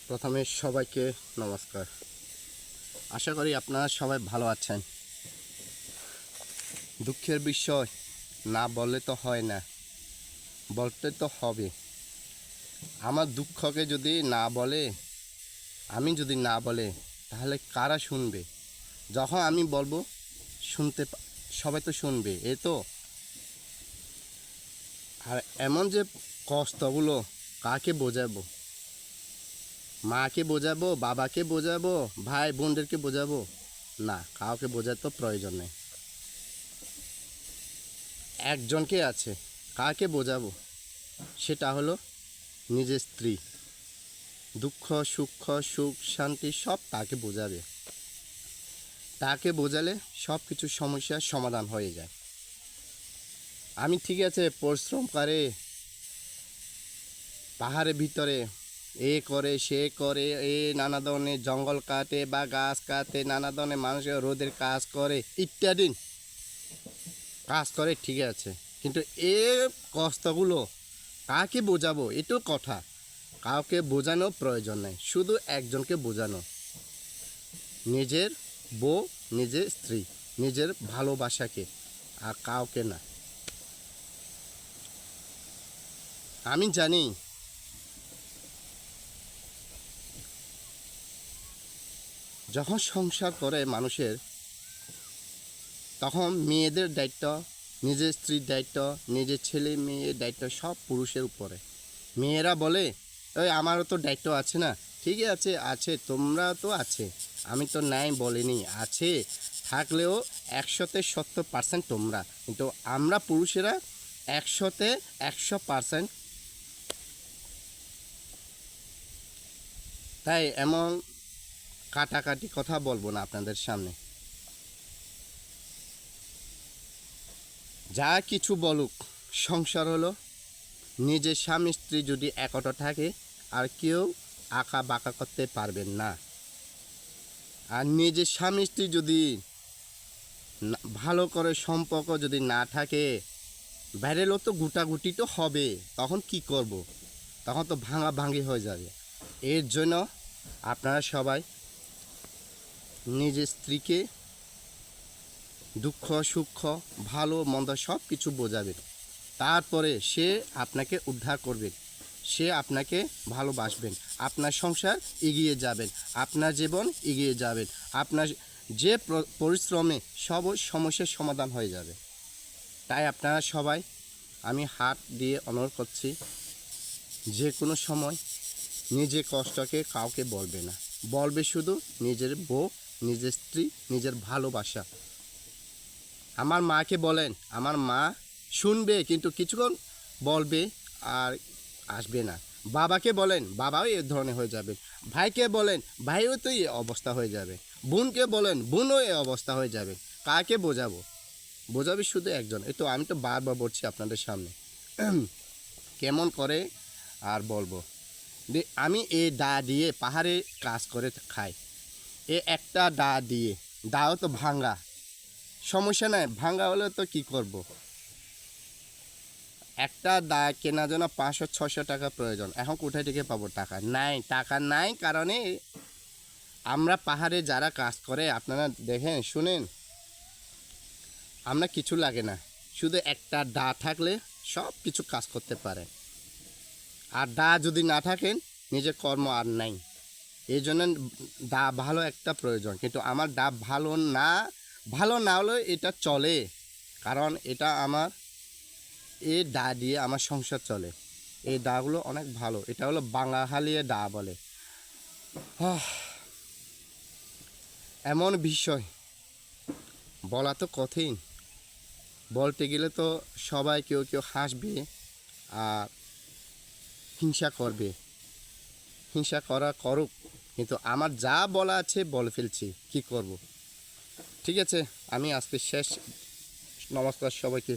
প্রথমে সবাইকে নমস্কার। আশা করি আপনারা সবাই ভালো আছেন। দুঃখের বিষয় না বললে তো হয় না, বলতে তো হবে। আমার দুঃখকে যদি না বলে, আমি যদি না বলে, তাহলে কারা শুনবে? যখন আমি বলবো শুনতে সবাই তো শুনবে। এ তো আর এমন যে কষ্টগুলো কাকে বোঝাবো? মাকে বোঝাবো, বাবাকে বোঝাবো, ভাই বোনদেরকে বোঝাবো? না, কাউকে বোঝার তো প্রয়োজন নেই। একজনকে আছে, কাকে বোঝাবো? সেটা হলো নিজের স্ত্রী। দুঃখ সুখ সুখ শান্তি সব তাকে বোঝাবে। তাকে বোঝালে সব কিছু সমস্যার সমাধান হয়ে যায়। আমি ঠিক আছে পরিশ্রম করে পাহাড়ের ভিতরে এ করে সে করে, নানা ধরনের জঙ্গল কাটে বা গাছ কাটে, নানা ধরনের মানুষের রোদের কাজ করে ইত্যাদি কাজ করে, ঠিক আছে, কিন্তু এ কষ্টগুলো কাকে বোঝাবো? এটাও কথা। কাউকে বোঝানো প্রয়োজন নেই, শুধু একজনকে বোঝানো, নিজের বউ, নিজের স্ত্রী, নিজের ভালোবাসাকে, আর কাউকে না। আমি জানি যখন সংসার করে মানুষের, তখন মেয়েদের দায়িত্ব, নিজের স্ত্রীর দায়িত্ব, নিজের ছেলে মেয়ের দায়িত্ব সব পুরুষের উপরে। মেয়েরা বলে ওই আমারও তো দায়িত্ব আছে না। ঠিকই আছে, আছে, তোমরা তো আছে, আমি তো নাই বলিনি, আছে, থাকলেও 100% তোমরা, কিন্তু আমরা পুরুষেরা 100% তাই এমন কাটাকাটি কথা বলবো না আপনাদের সামনে। যা কিছু বলুক, সংসার হলো নিজের স্বামী স্ত্রী যদি একতা থাকে আর কেউ আঁকা বাঁকা করতে পারবেন না। আর নিজের স্বামী স্ত্রী যদি ভালো করে সম্পর্ক যদি না থাকে, বাইরেও তো গুটাগুটি তো হবে। তখন কি করব? তখন তো ভাঙাভাঙি হয়ে যাবে। এর জন্য আপনারা সবাই নিজের স্ত্রীকে দুঃখ সুখ ভালো মন্দ সব কিছু বোঝাবেন। তারপরে সে আপনাকে উদ্ধার করবে, সে আপনাকে ভালোবাসবেন, আপনার সংসার এগিয়ে যাবেন, আপনার জীবন এগিয়ে যাবেন, আপনার যে পরিশ্রমে সব সমস্যার সমাধান হয়ে যাবে। তাই আপনারা সবাই, আমি হাত দিয়ে অনুরোধ করছি, যে কোনো সময় নিজের কষ্টকে কাউকে বলবে না, বলবে শুধু নিজের বউ, নিজের স্ত্রী, নিজের ভালোবাসা। আমার মাকে বলেন, আমার মা শুনবে, কিন্তু কিছুক্ষণ বলবে আর আসবে না। বাবাকে বলেন, বাবাও এ ধরনের হয়ে যাবে। ভাইকে বলেন, ভাইও তো এই অবস্থা হয়ে যাবে। বোনকে বলেন, বোনও এই অবস্থা হয়ে যাবে। কাকে বোঝাবো? বোঝাবে শুধু একজন। এই তো আমি তো বারবার বলছি আপনাদের সামনে। কেমন করে আর বলবো? আমি এই দা দিয়ে পাহাড়ে কাজ করে খাই। এ একটা দা দিয়ে, দাও তো ভাঙ্গা, সমস্যা নাই, ভাঙ্গা হলে তো কি করব? একটা দা কেনার জন্য 500-600 টাকা প্রয়োজন। এখন কোথায় থেকে পাবো টাকা? নাই, টাকা নাই, কারণে আমরা পাহাড়ে যারা কাজ করে, আপনারা দেখেন শুনেন, আমরা কিছু লাগে না, শুধু একটা দা থাকলে সব কিছু কাজ করতে পারেন। আর দা যদি না থাকেন, নিজের কর্ম আর নাই। এই জন্য দা ভালো একটা প্রয়োজন, কিন্তু আমার দা ভালো না, ভালো না হলেও এটা চলে, কারণ এটা আমার, এই দা দিয়ে আমার সংসার চলে। এই দাগুলো অনেক ভালো। এটা হলো বাঙালিয়ে দা বলে। এমন বিষয় বলা তো কঠিন, বলতে গেলে তো সবাই কেউ কেউ হাসবে আর হিংসা করবে। হিংসা করুক, কিন্তু আমার যা বলা আছে বলে ফেলছি, কি করব? ঠিক আছে, আমি আজকে শেষ। নমস্কার সবাইকে।